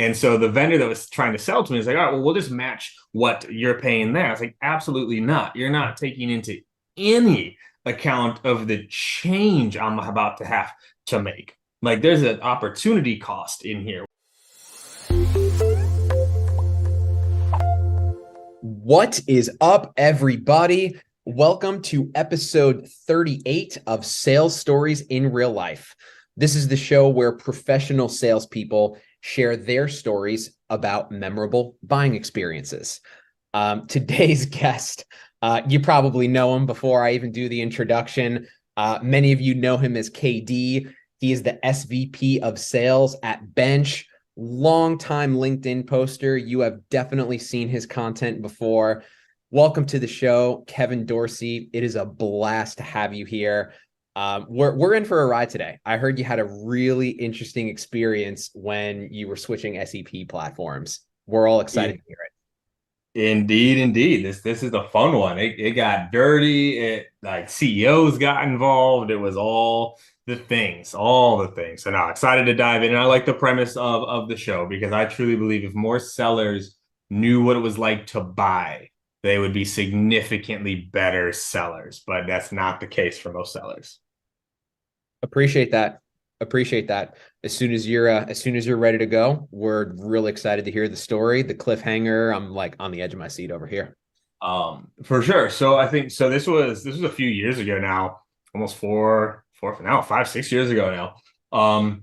And so the vendor that was trying to sell to me is like, all right, well, we'll just match what you're paying there. I was like, absolutely not. You're not taking into any account of the change I'm about to have to make. Like there's an opportunity cost in here. What is up, everybody? Welcome to episode 38 of Sales Stories in Real Life. This is the show where professional salespeople share their stories about memorable buying experiences. Today's guest, you probably know him before I even do the introduction. Many of you know him as KD. He is the SVP of Sales at Bench. Longtime LinkedIn poster. You have definitely seen his content before. Welcome to the show, Kevin Dorsey. It is a blast to have you here. We're in for a ride today. I heard you had a really interesting experience when you were switching SEP platforms. We're all excited to hear it. Indeed, indeed. This is a fun one. It got dirty. It like CEOs got involved. It was all the things. So now excited to dive in. And I like the premise of the show because I truly believe if more sellers knew what it was like to buy, they would be significantly better sellers. But that's not the case for most sellers. Appreciate that. Appreciate that. As soon as you're ready to go, we're really excited to hear the story, the cliffhanger. I'm like on the edge of my seat over here. For sure. So I think so. This was a few years ago now, almost now, 5, 6 years ago now.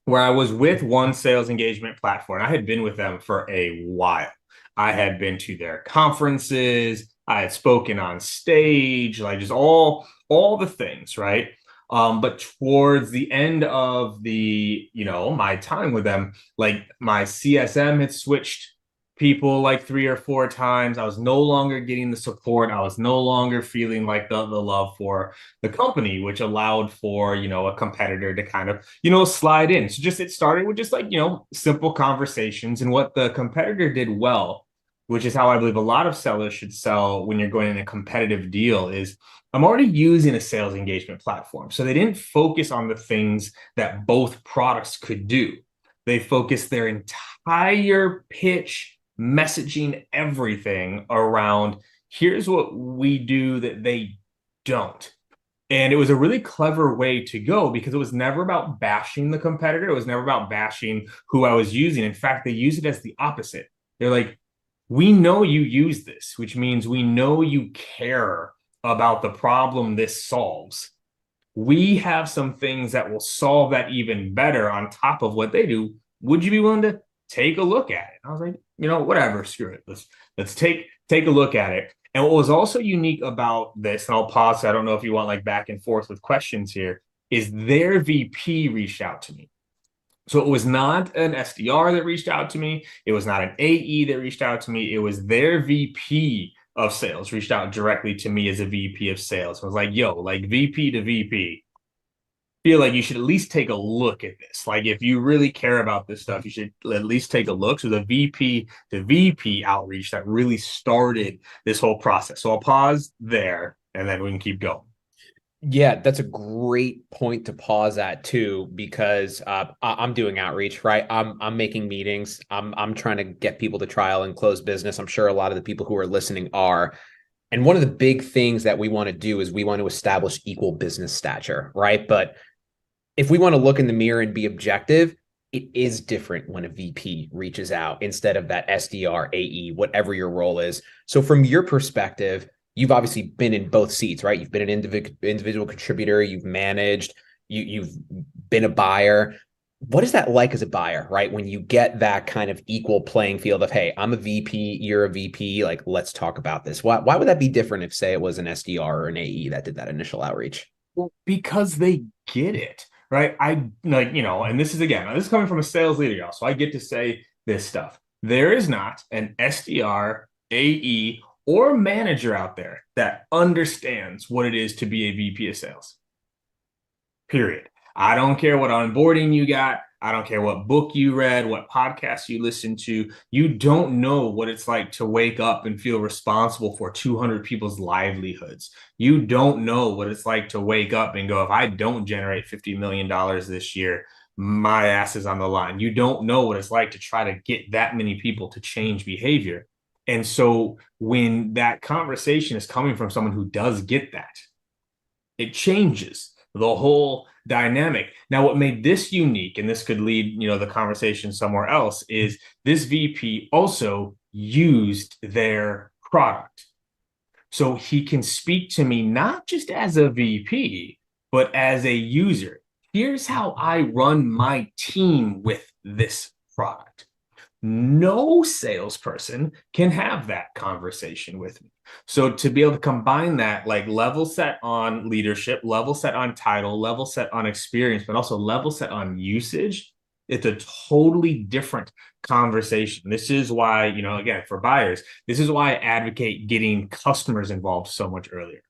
Where I was with one sales engagement platform. I had been with them for a while. I had been to their conferences. I had spoken on stage, like just all the things, right? But towards the end of my time with them, like my CSM had switched people like 3 or 4 times. I was no longer getting the support. I was no longer feeling like the love for the company, which allowed for, a competitor to kind of, slide in. So it started with just like, simple conversations. And what the competitor did well, which is how I believe a lot of sellers should sell when you're going in a competitive deal, is I'm already using a sales engagement platform. So they didn't focus on the things that both products could do. They focused their entire pitch, messaging, everything around here's what we do that they don't. And it was a really clever way to go because it was never about bashing the competitor. It was never about bashing who I was using. In fact, they use it as the opposite. They're like, we know you use this, which means we know you care about the problem this solves. We have some things that will solve that even better on top of what they do. Would you be willing to take a look at it? I was like, whatever, screw it. Let's take a look at it. And what was also unique about this, and I'll pause, so I don't know if you want like back and forth with questions here, is their VP reached out to me. So it was not an SDR that reached out to me. It was not an AE that reached out to me. It was their VP of sales reached out directly to me as a VP of sales. I was like, yo, like VP to VP, feel like you should at least take a look at this. Like if you really care about this stuff, you should at least take a look. So the VP to VP outreach that really started this whole process. So I'll pause there and then we can keep going. Yeah, that's a great point to pause at too, because I'm doing outreach, right? I'm making meetings. I'm trying to get people to trial and close business. I'm sure a lot of the people who are listening are. And one of the big things that we want to do is we want to establish equal business stature, right? But if we want to look in the mirror and be objective, it is different when a VP reaches out instead of that SDR, AE, whatever your role is. So from your perspective, you've obviously been in both seats, right? You've been an individual contributor, you've managed, you've been a buyer. What is that like as a buyer, right? When you get that kind of equal playing field of, hey, I'm a VP, you're a VP, like, let's talk about this. Why would that be different if, say, it was an SDR or an AE that did that initial outreach? Well, because they get it, right? I like, and this is coming from a sales leader, y'all. So I get to say this stuff. There is not an SDR, AE, or manager out there that understands what it is to be a VP of sales. Period. I don't care what onboarding you got. I don't care what book you read, what podcast you listened to. You don't know what it's like to wake up and feel responsible for 200 people's livelihoods. You don't know what it's like to wake up and go, if I don't generate $50 million this year, my ass is on the line. You don't know what it's like to try to get that many people to change behavior. And so when that conversation is coming from someone who does get that, it changes the whole dynamic. Now, what made this unique, and this could lead, the conversation somewhere else, is this VP also used their product. So he can speak to me not just as a VP, but as a user. Here's how I run my team with this product. No salesperson can have that conversation with me. So to be able to combine that, like level set on leadership, level set on title, level set on experience, but also level set on usage, it's a totally different conversation. This is why, again, for buyers, this is why I advocate getting customers involved so much earlier.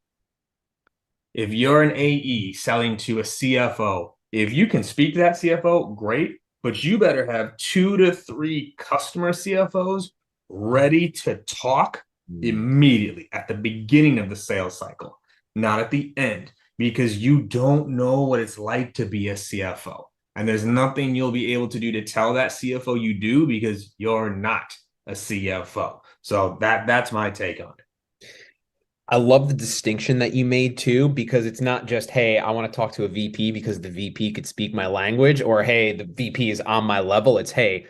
If you're an AE selling to a CFO, if you can speak to that CFO, great, but you better have 2 to 3 customer CFOs ready to talk immediately at the beginning of the sales cycle, not at the end, because you don't know what it's like to be a CFO. And there's nothing you'll be able to do to tell that CFO you do because you're not a CFO. So that's my take on it. I love the distinction that you made too, because it's not just, hey, I want to talk to a VP because the VP could speak my language, or hey, the VP is on my level. It's, hey,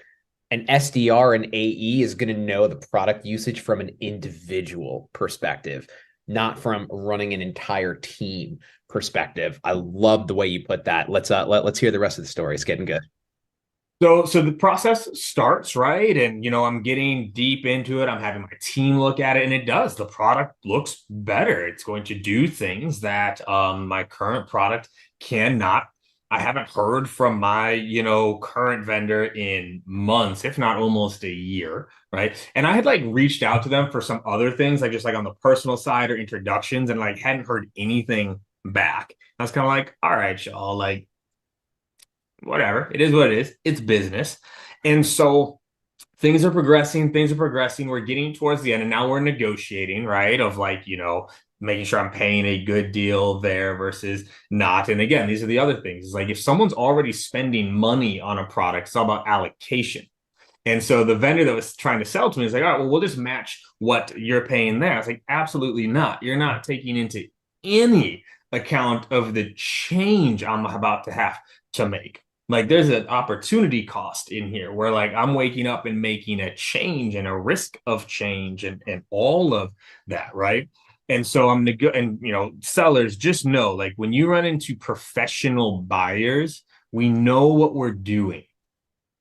an SDR and AE is going to know the product usage from an individual perspective, not from running an entire team perspective. I love the way you put that. Let's hear the rest of the story. It's getting good. So the process starts, right? And, I'm getting deep into it. I'm having my team look at it, and it does. The product looks better. It's going to do things that my current product cannot. I haven't heard from my, current vendor in months, if not almost a year, right? And I had like reached out to them for some other things, like just like on the personal side or introductions, and like hadn't heard anything back. I was kind of like, all right, y'all, like, whatever. It is what it is. It's business. And so things are progressing. We're getting towards the end, and now we're negotiating, right? Of like, making sure I'm paying a good deal there versus not. And again, these are the other things. It's like if someone's already spending money on a product, it's all about allocation. And so the vendor that was trying to sell to me is like, all right, well, we'll just match what you're paying there. I was like, absolutely not. You're not taking into any account of the change I'm about to have to make. Like there's an opportunity cost in here where like I'm waking up and making a change and a risk of change and all of that, right? And so sellers just know like when you run into professional buyers, we know what we're doing.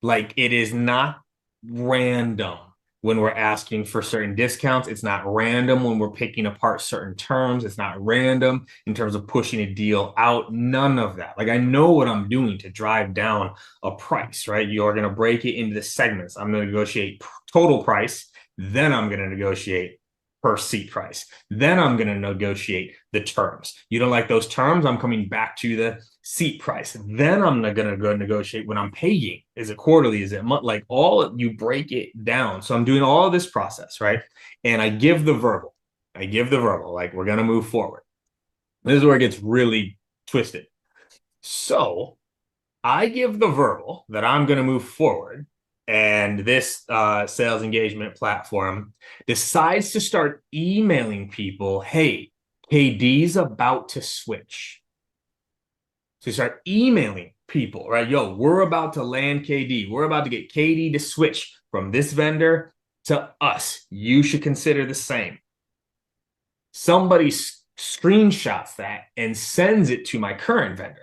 Like it is not random when we're asking for certain discounts. It's not random when we're picking apart certain terms. It's not random in terms of pushing a deal out. None of that. Like I know what I'm doing to drive down a price, right? You're going to break it into the segments. I'm going to negotiate total price. Then I'm going to negotiate per seat price. Then I'm going to negotiate the terms. You don't like those terms? I'm coming back to the seat price. Then I'm going to go negotiate when I'm paying. Is it quarterly? Is it month? Like you break it down. So I'm doing all of this process, right? And I give the verbal. Like we're going to move forward. This is where it gets really twisted. So I give the verbal that I'm going to move forward, and this sales engagement platform decides to start emailing people, hey, KD's about to switch. So you start emailing people, right? Yo, we're about to land KD. We're about to get KD to switch from this vendor to us. You should consider the same. Somebody screenshots that and sends it to my current vendor.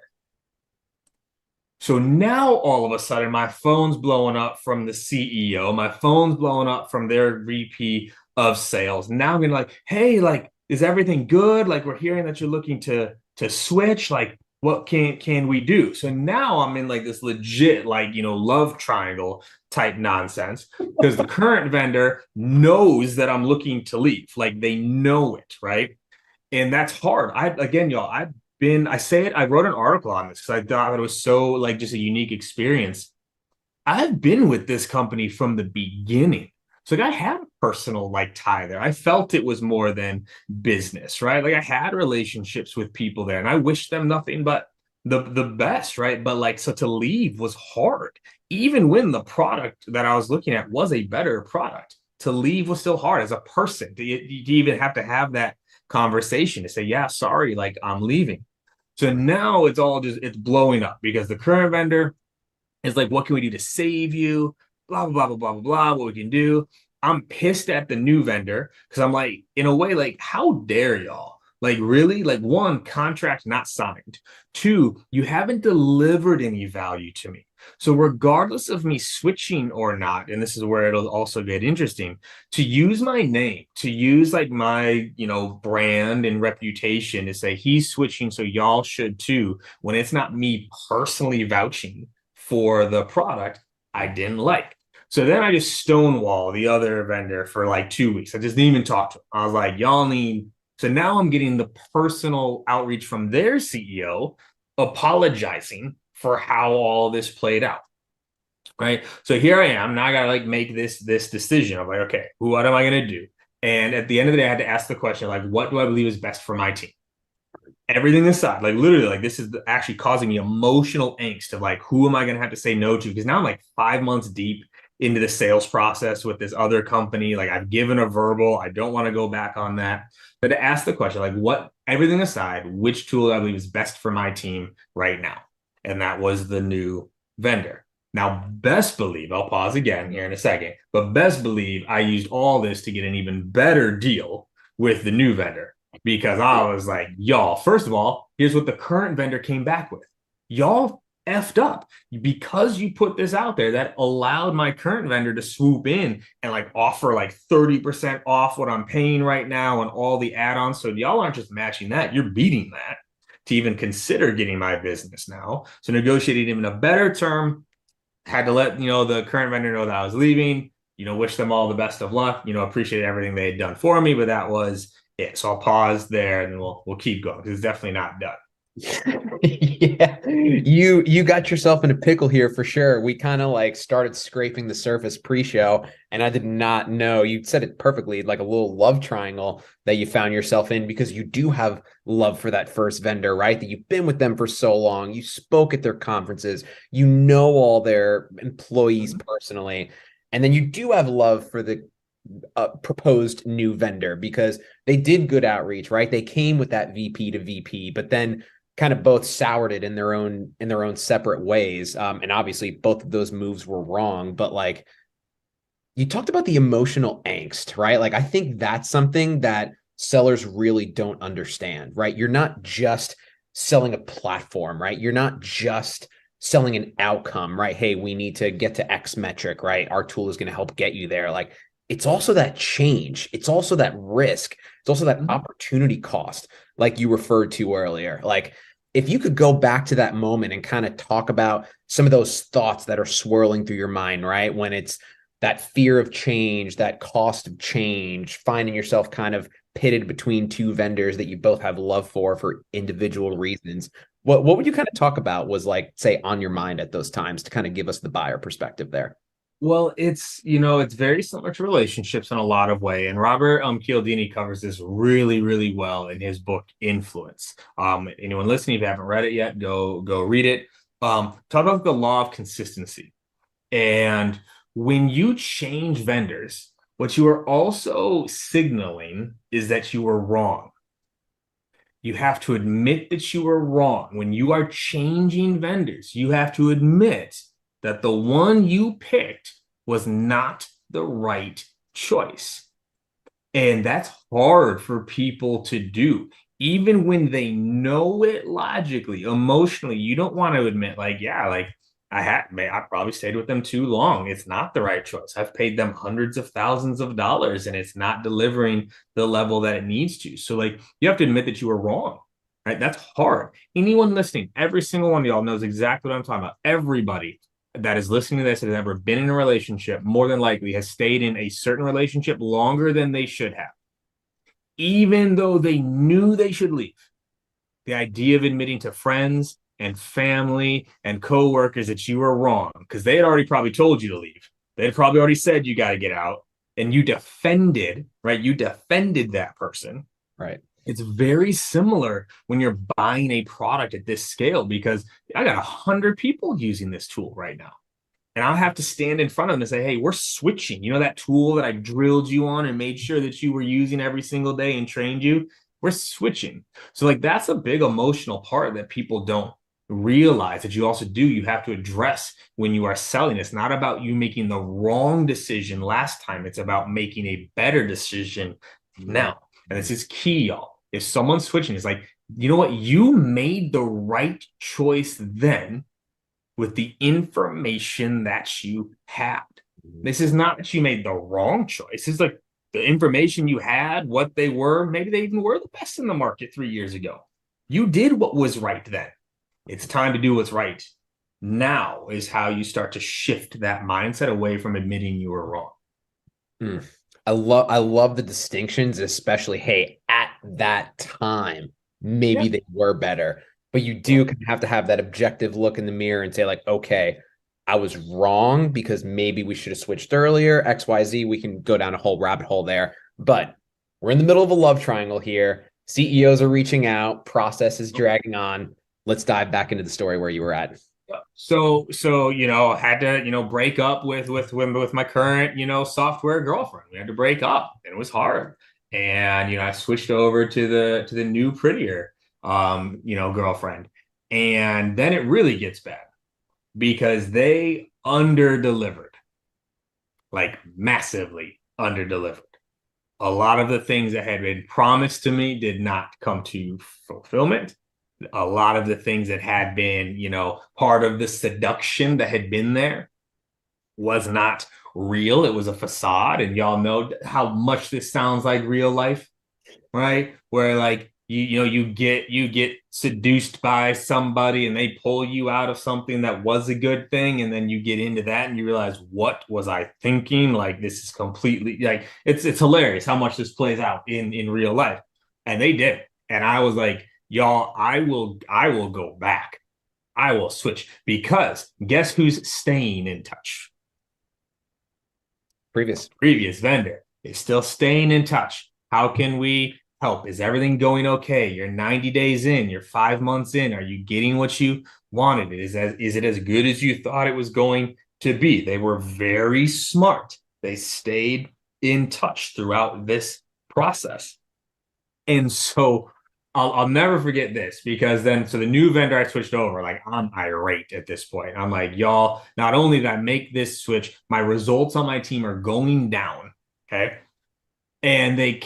So now all of a sudden, my phone's blowing up from the CEO. My phone's blowing up from their VP of sales. Now I'm gonna like, hey, like, is everything good? Like, we're hearing that you're looking to switch. Like, what can we do? So now I'm in like this legit, like, love triangle type nonsense because the current vendor knows that I'm looking to leave. Like, they know it, right? And that's hard. I wrote an article on this because I thought it was so like just a unique experience. I've been with this company from the beginning. So like, I had a personal like tie there. I felt it was more than business, right? Like I had relationships with people there and I wish them nothing but the best, right? But like, so to leave was hard, even when the product that I was looking at was a better product. To leave was still hard as a person. You even have to have that conversation to say, yeah, sorry, like I'm leaving. So now it's all just it's blowing up because the current vendor is like, what can we do to save you? Blah, blah, blah, blah, blah, blah, what we can do. I'm pissed at the new vendor because I'm like, in a way, like, how dare y'all? Like, really? Like, one, contract not signed. Two, you haven't delivered any value to me. So, regardless of me switching or not, and this is where it'll also get interesting, to use my name, to use like my, brand and reputation to say he's switching, so y'all should too, when it's not me personally vouching for the product I didn't like. So then I just stonewall the other vendor for like 2 weeks. I just didn't even talk to him. I was like, y'all need. So now I'm getting the personal outreach from their CEO apologizing for how all this played out. Right. So here I am. Now I gotta like make this decision. I'm like, okay, what am I gonna do? And at the end of the day, I had to ask the question, like, what do I believe is best for my team? Everything aside, like literally, like this is actually causing me emotional angst of like, who am I going to have to say no to? Because now I'm like 5 months deep into the sales process with this other company. Like I've given a verbal, I don't want to go back on that. But to ask the question, like, what, everything aside, which tool I believe is best for my team right now? And that was the new vendor. Now, best believe, I'll pause again here in a second, but best believe I used all this to get an even better deal with the new vendor because I was like, y'all, first of all, here's what the current vendor came back with. Y'all effed up because you put this out there that allowed my current vendor to swoop in and like offer like 30% off what I'm paying right now and all the add-ons. So y'all aren't just matching that, you're beating that to even consider getting my business now. So negotiated even a better term, had to let the current vendor know that I was leaving, wish them all the best of luck, appreciate everything they had done for me, but that was it. So I'll pause there and we'll keep going because it's definitely not done. Yeah, you got yourself in a pickle here for sure. We kind of like started scraping the surface pre-show, and I did not know. You said it perfectly, like a little love triangle that you found yourself in because you do have love for that first vendor, right? That you've been with them for so long. You spoke at their conferences, you know all their employees personally, and then you do have love for the proposed new vendor because they did good outreach, right? They came with that VP to VP, but then kind of both soured it in their own separate ways. And obviously both of those moves were wrong, but like you talked about the emotional angst, right? Like I think that's something that sellers really don't understand, right? You're not just selling a platform, right? You're not just selling an outcome, right? Hey, we need to get to X metric, right? Our tool is going to help get you there. Like it's also that change. It's also that risk. It's also that opportunity cost, like you referred to earlier. Like if you could go back to that moment and kind of talk about some of those thoughts that are swirling through your mind, right? When it's that fear of change, that cost of change, finding yourself kind of pitted between two vendors that you both have love for individual reasons. What would you kind of talk about was like, say, on your mind at those times to kind of give us the buyer perspective there? Well, it's very similar to relationships in a lot of way, and Robert Cialdini covers this really, really well in his book Influence. Anyone listening, if you haven't read it yet, go read it. Talk about the law of consistency, and when you change vendors, what you are also signaling is that you were wrong. You have to admit that you were wrong. When you are changing vendors, you have to admit that the one you picked was not the right choice. And that's hard for people to do. Even when they know it logically, emotionally, you don't want to admit, like, yeah, like I probably stayed with them too long. It's not the right choice. I've paid them hundreds of thousands of dollars and it's not delivering the level that it needs to. So like you have to admit that you were wrong. Right? That's hard. Anyone listening, every single one of y'all knows exactly what I'm talking about. Everybody that is listening to this has ever been in a relationship, more than likely has stayed in a certain relationship longer than they should have, even though they knew they should leave. The idea of admitting to friends and family and coworkers that you were wrong because they had already probably told you to leave. They had probably already said you got to get out, and you defended, right? You defended that person. Right. It's very similar when you're buying a product at this scale because I got 100 people using this tool right now. And I'll have to stand in front of them and say, hey, we're switching. You know, that tool that I drilled you on and made sure that you were using every single day and trained you? We're switching. So, like, that's a big emotional part that people don't realize that you also do. You have to address when you are selling. It's not about you making the wrong decision last time, it's about making a better decision now. And this is key, y'all. If someone's switching, it's like, you know what? You made the right choice then with the information that you had. This is not that you made the wrong choice. It's like the information you had, what they were, maybe they even were the best in the market 3 years ago. You did what was right then. It's time to do what's right. Now is how you start to shift that mindset away from admitting you were wrong. Mm. I love the distinctions, especially, hey, at that time, Yeah. maybe they were better. But you Yeah. do kind of have to have that objective look in the mirror and say, like, okay, I was wrong because maybe we should have switched earlier. XYZ, we can go down a whole rabbit hole there. But we're in the middle of a love triangle here. CEOs are reaching out, process is dragging on. Let's dive back into the story where you were at. So had to break up with my current software girlfriend. We had to break up, and it was hard. And I switched over to the new prettier girlfriend, and then it really gets bad because they under delivered, like massively under delivered. A lot of the things that had been promised to me did not come to fulfillment. A lot of the things that had been, part of the seduction that had been there was not real. It was a facade. And y'all know how much this sounds like real life, right? Where like you get seduced by somebody and they pull you out of something that was a good thing, and then you get into that and you realize, what was I thinking? Like, this is completely, like, it's hilarious how much this plays out in real life. And they did. And I was like, y'all, I will go back. I will switch, because guess who's staying in touch? Previous vendor is still staying in touch. How can we help? Is everything going okay? You're 90 days in, you're 5 months in. Are you getting what you wanted? Is it as good as you thought it was going to be? They were very smart. They stayed in touch throughout this process. And so I'll never forget this, because then, so the new vendor I switched over, like, I'm irate at this point. I'm like, y'all, not only did I make this switch, my results on my team are going down. Okay. And they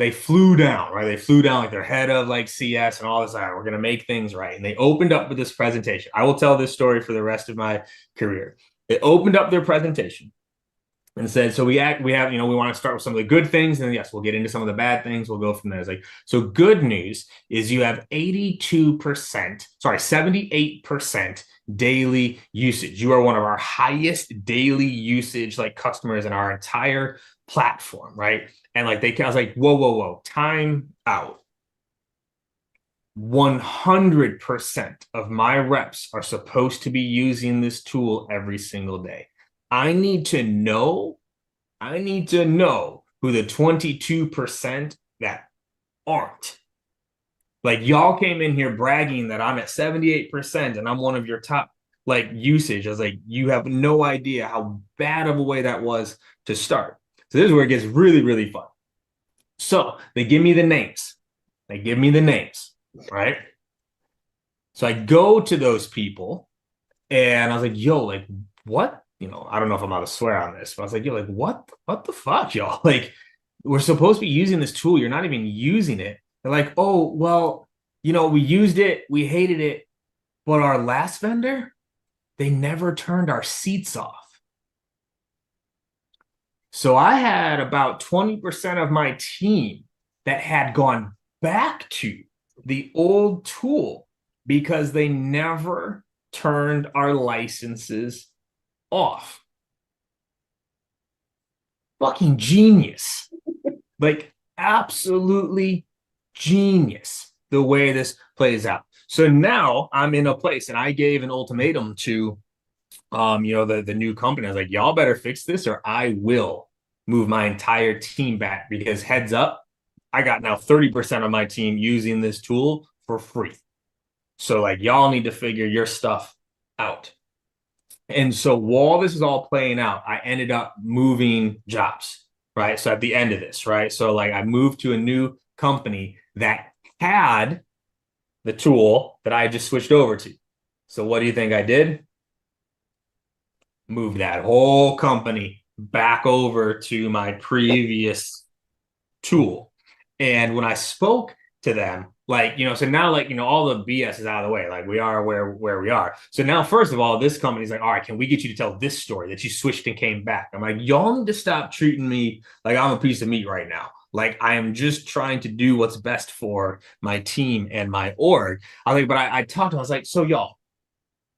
flew down, right? They flew down like their head of like CS and all this. All right, we're going to make things right. And they opened up with this presentation. I will tell this story for the rest of my career. They opened up their presentation and said, so we have, we want to start with some of the good things, and yes, we'll get into some of the bad things. We'll go from there. It's like, so good news is you have 78% daily usage. You are one of our highest daily usage like customers in our entire platform, right? And like I was like, whoa, time out. 100% of my reps are supposed to be using this tool every single day. I need to know who the 22% that aren't. Like, y'all came in here bragging that I'm at 78% and I'm one of your top like usage. I was like, you have no idea how bad of a way that was to start. So this is where it gets really, really fun. So they give me the names. Right? So I go to those people and I was like, yo, like, what? I don't know if I'm allowed to swear on this, but I was like, yo, like, what the fuck, y'all? Like, we're supposed to be using this tool. You're not even using it. They're like, oh, well, we used it, we hated it, but our last vendor, they never turned our seats off. So I had about 20% of my team that had gone back to the old tool because they never turned our licenses off. Fucking genius. Like, absolutely genius the way this plays out. So now I'm in a place, and I gave an ultimatum to the new company. I was like, y'all better fix this or I will move my entire team back, because heads up, I got now 30% of my team using this tool for free. So like y'all need to figure your stuff out. And so while this is all playing out, I ended up moving jobs, right? So at the end of this, right? So like I moved to a new company that had the tool that I just switched over to. So what do you think I did? Moved that whole company back over to my previous tool. And when I spoke to them, like, so now, like, all the BS is out of the way. Like, we are where we are. So now, first of all, this company's like, all right, can we get you to tell this story that you switched and came back? I'm like, y'all need to stop treating me like I'm a piece of meat right now. Like, I am just trying to do what's best for my team and my org. I was like, but I talked to them, I was like, so y'all,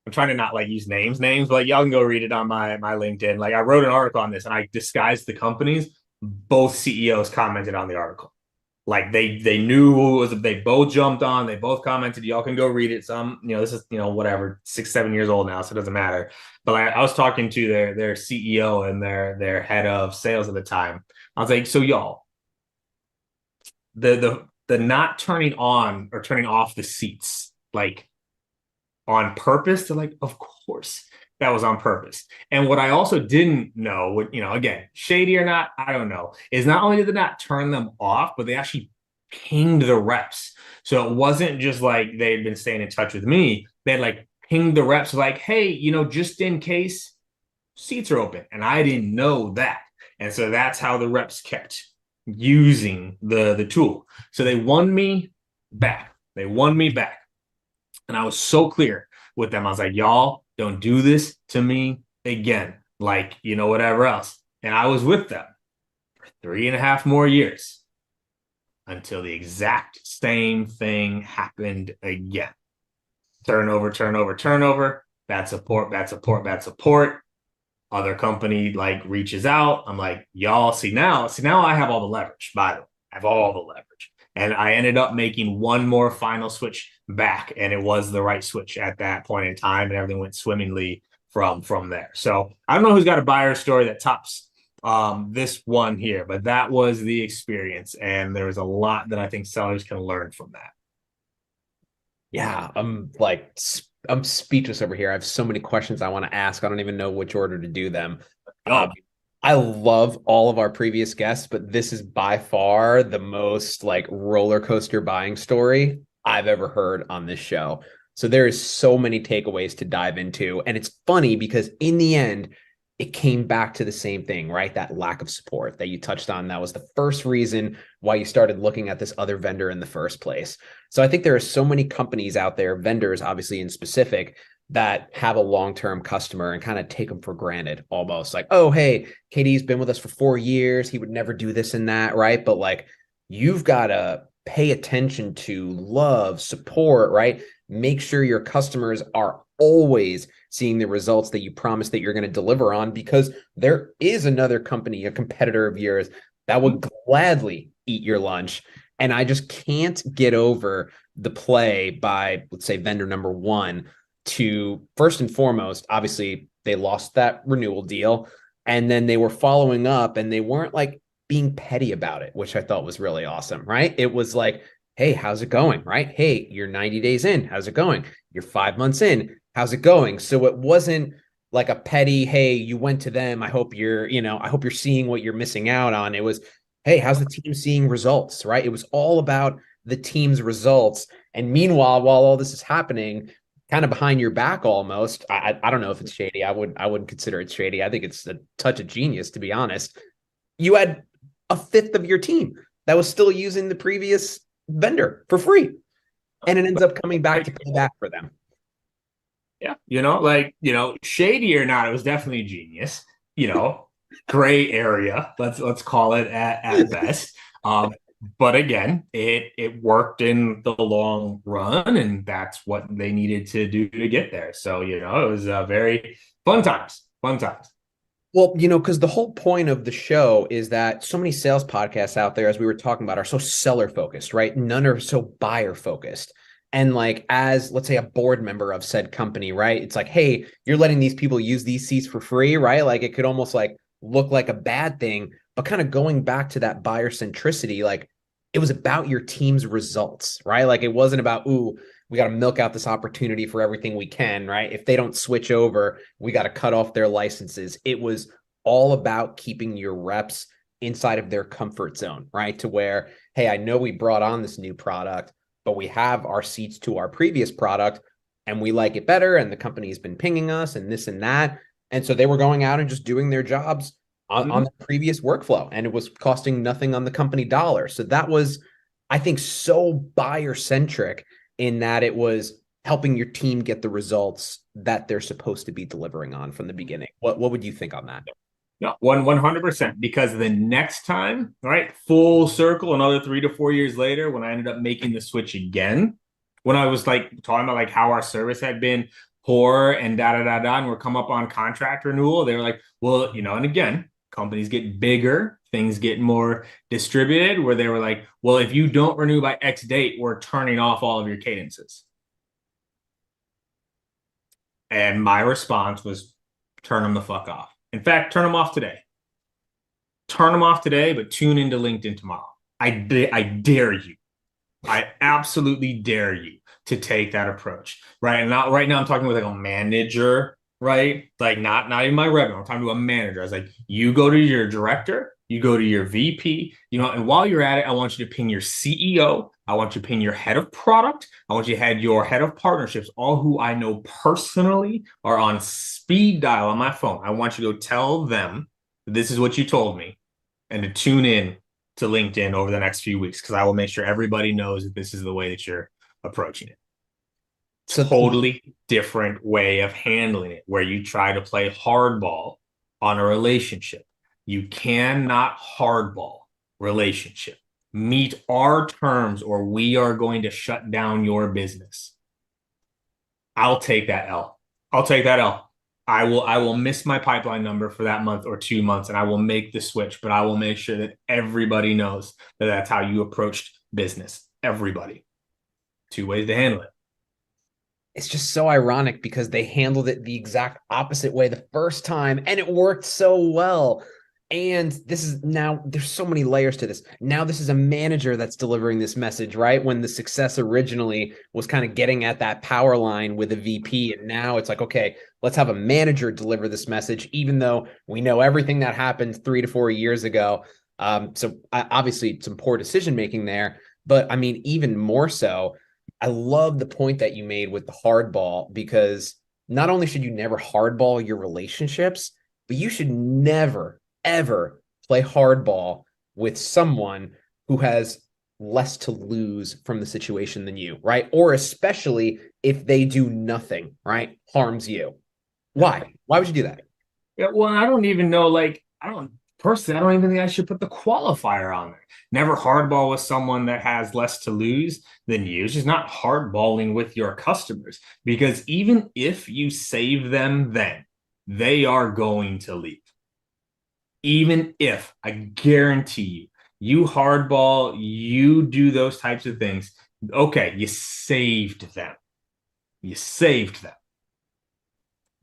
I'm trying to not like use names, but like y'all can go read it on my LinkedIn. Like I wrote an article on this and I disguised the companies. Both CEOs commented on the article. Like they knew who it was. They both jumped on. They both commented. Y'all can go read it. Some, this is whatever 6-7 years old now, so it doesn't matter. But I was talking to their CEO and their head of sales at the time. I was like, so y'all, the not turning on or turning off the seats, like on purpose. They're like, of course that was on purpose. And what I also didn't know, what, again, shady or not, I don't know, is not only did they not turn them off, but they actually pinged the reps. So it wasn't just like they had been staying in touch with me. They had like pinged the reps like, hey, just in case seats are open. And I didn't know that. And so that's how the reps kept using the tool. So they won me back. They won me back. And I was so clear with them. I was like, y'all don't do this to me again. Like, whatever else. And I was with them for 3.5 more years until the exact same thing happened again. Turnover, turnover, turnover. Bad support, bad support, bad support. Other company like reaches out. I'm like, y'all see now I have all the leverage, by the way. I have all the leverage. And I ended up making one more final switch back, and it was the right switch at that point in time, and everything went swimmingly from there. So I don't know who's got a buyer story that tops this one here, but that was the experience, and there was a lot that I think sellers can learn from that. Yeah, I'm speechless over here. I have so many questions I want to ask. I don't even know which order to do them. Oh, I love all of our previous guests, but this is by far the most like roller coaster buying story I've ever heard on this show. So there is so many takeaways to dive into. And it's funny because in the end, it came back to the same thing, right? That lack of support that you touched on. That was the first reason why you started looking at this other vendor in the first place. So I think there are so many companies out there, vendors, obviously in specific, that have a long-term customer and kind of take them for granted almost like, oh, hey, KD's been with us for 4 years. He would never do this and that, right? But like, you've got to pay attention to love, support, right? Make sure your customers are always seeing the results that you promise that you're going to deliver on, because there is another company, a competitor of yours, that would gladly eat your lunch. And I just can't get over the play by, let's say, vendor number one to, first and foremost, obviously they lost that renewal deal, and then they were following up and they weren't like being petty about it, which I thought was really awesome, right? It was like, hey, how's it going? Right? Hey, you're 90 days in. How's it going? You're 5 months in. How's it going? So it wasn't like a petty, hey, you went to them. I hope you're seeing what you're missing out on. It was, hey, how's the team seeing results? Right? It was all about the team's results. And meanwhile, while all this is happening, kind of behind your back almost, I don't know if it's shady. I wouldn't consider it shady. I think it's a touch of genius, to be honest. You had a fifth of your team that was still using the previous vendor for free, and it ends up coming back to pay back for them. Yeah, shady or not, it was definitely genius. Gray area, let's call it at best. But again, it worked in the long run, and that's what they needed to do to get there. So it was very fun times. Fun times. Well, because the whole point of the show is that so many sales podcasts out there, as we were talking about, are so seller focused, right? None are so buyer focused. And like, as let's say a board member of said company, right? It's like, hey, you're letting these people use these seats for free, right? Like it could almost like look like a bad thing, but kind of going back to that buyer centricity, like it was about your team's results, right? Like it wasn't about, ooh, we got to milk out this opportunity for everything we can, right? If they don't switch over, we got to cut off their licenses. It was all about keeping your reps inside of their comfort zone, right? To where, hey, I know we brought on this new product, but we have our seats to our previous product and we like it better. And the company's been pinging us and this and that. And so they were going out and just doing their jobs on the previous workflow, and it was costing nothing on the company dollar. So that was, I think, so buyer centric in that it was helping your team get the results that they're supposed to be delivering on from the beginning. What would you think on that? No, 100%. Because the next time, right, full circle, another 3 to 4 years later, when I ended up making the switch again, when I was like talking about like how our service had been poor and da da da da, and we're come up on contract renewal, they were like, well, and again, companies get bigger, things get more distributed, where they were like, well, if you don't renew by X date, we're turning off all of your cadences. And my response was, turn them the fuck off. In fact, turn them off today. Turn them off today, but tune into LinkedIn tomorrow. I dare you. I absolutely dare you to take that approach, right? And not right now, I'm talking with like a manager, right? Like not even my revenue. I'm talking to a manager. I was like, you go to your director, you go to your VP, and while you're at it, I want you to ping your CEO. I want you to ping your head of product. I want you to have your head of partnerships, all who I know personally are on speed dial on my phone. I want you to go tell them this is what you told me and to tune in to LinkedIn over the next few weeks, because I will make sure everybody knows that this is the way that you're approaching it. So Totally different way of handling it, where you try to play hardball on a relationship. You cannot hardball relationship. Meet our terms or we are going to shut down your business. I'll take that L. I'll take that L. I will miss my pipeline number for that month or 2 months, and I will make the switch, but I will make sure that everybody knows that that's how you approached business. Everybody. 2 ways to handle it. it's just so ironic because they handled it the exact opposite way the first time and it worked so well. And this is now, there's so many layers to this. Now this is a manager that's delivering this message, right? When the success originally was kind of getting at that power line with a VP. And now it's like, okay, let's have a manager deliver this message, even though we know everything that happened 3 to 4 years ago. So obviously some poor decision making there. But I mean, even more so, I love the point that you made with the hardball, because not only should you never hardball your relationships, but you should never ever play hardball with someone who has less to lose from the situation than you, right? Or especially if they do nothing, right? Harms you. Why? Why would you do that? Yeah, well, I don't even know, like, I don't even think I should put the qualifier on there. Never hardball with someone that has less to lose than you. It's just not hardballing with your customers, because even if you save them, then they are going to leave. Even if, I guarantee you hardball, you do those types of things. Okay, you saved them. You saved them.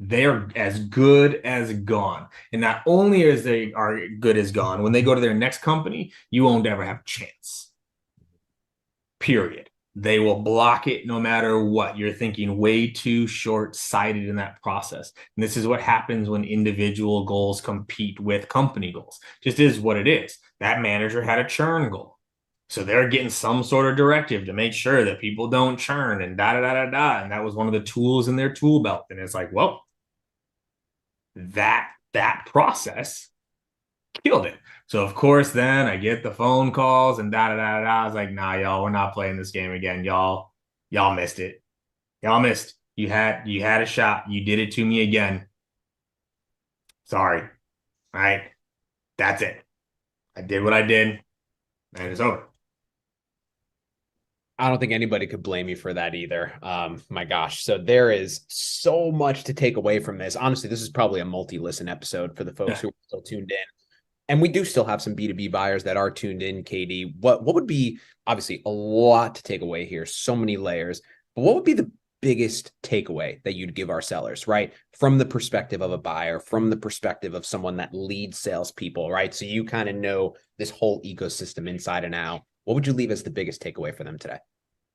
They're as good as gone. And not only as they are good as gone, when they go to their next company, you won't ever have a chance. Period. They will block it no matter what. You're thinking way too short-sighted in that process. And this is what happens when individual goals compete with company goals. Just is what it is. That manager had a churn goal. So they're getting some sort of directive to make sure that people don't churn and da da da da da. And that was one of the tools in their tool belt. And it's like, well, that process killed it. So of course, then I get the phone calls and da da da da. I was like, nah, y'all, we're not playing this game again. Y'all missed it. Y'all missed. You had a shot. You did it to me again. Sorry. All right. That's it. I did what I did, and it's over. I don't think anybody could blame you for that either. My gosh. So there is so much to take away from this. Honestly, this is probably a multi-listen episode for the folks who are still tuned in. And we do still have some B2B buyers that are tuned in, KD. What would be, obviously a lot to take away here, so many layers, but what would be the biggest takeaway that you'd give our sellers, right? From the perspective of a buyer, from the perspective of someone that leads salespeople, right? So you kind of know this whole ecosystem inside and out. what would you leave as the biggest takeaway for them today?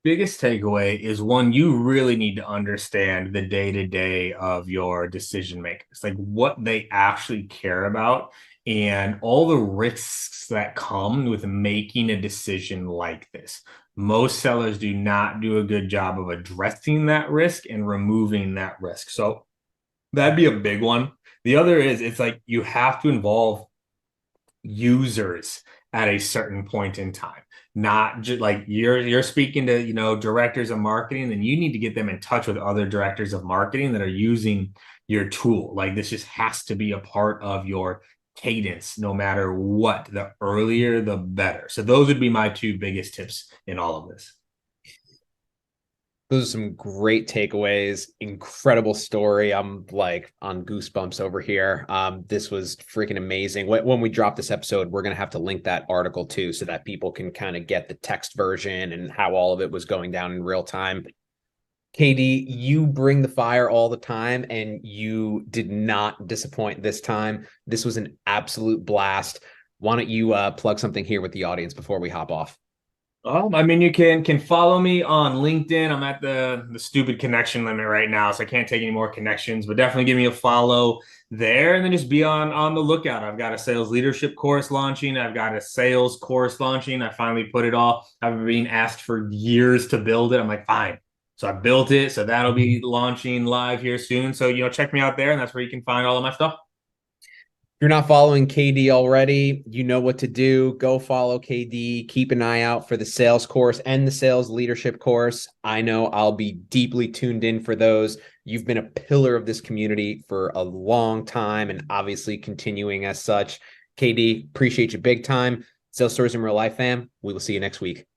Biggest takeaway is one, you really need to understand the day to day of your decision makers, like what they actually care about and all the risks that come with making a decision like this. Most sellers do not do a good job of addressing that risk and removing that risk. So that'd be a big one. The other is it's like you have to involve users at a certain point in time, not just like you're speaking to, directors of marketing, then you need to get them in touch with other directors of marketing that are using your tool. Like this just has to be a part of your cadence, no matter what. The earlier the better. So those would be my two biggest tips in all of this. Those are some great takeaways. Incredible story. I'm like on goosebumps over here. This was freaking amazing. When we drop this episode, we're going to have to link that article too, so that people can kind of get the text version and how all of it was going down in real time. KD, you bring the fire all the time, and you did not disappoint this time. This was an absolute blast. Why don't you plug something here with the audience before we hop off? I mean, you can follow me on LinkedIn. I'm at the stupid connection limit right now, so I can't take any more connections. But definitely give me a follow there, and then just be on the lookout. I've got a sales leadership course launching. I've got a sales course launching. I finally put it all. I've been being asked for years to build it. I'm like, fine. So I built it. So that'll be launching live here soon. So check me out there, and that's where you can find all of my stuff. You're not following KD already, you know what to do. Go follow KD. Keep an eye out for the sales course and the sales leadership course. I know I'll be deeply tuned in for those. You've been a pillar of this community for a long time and obviously continuing as such. KD, appreciate you big time. Sales Stories in Real Life, fam. We will see you next week.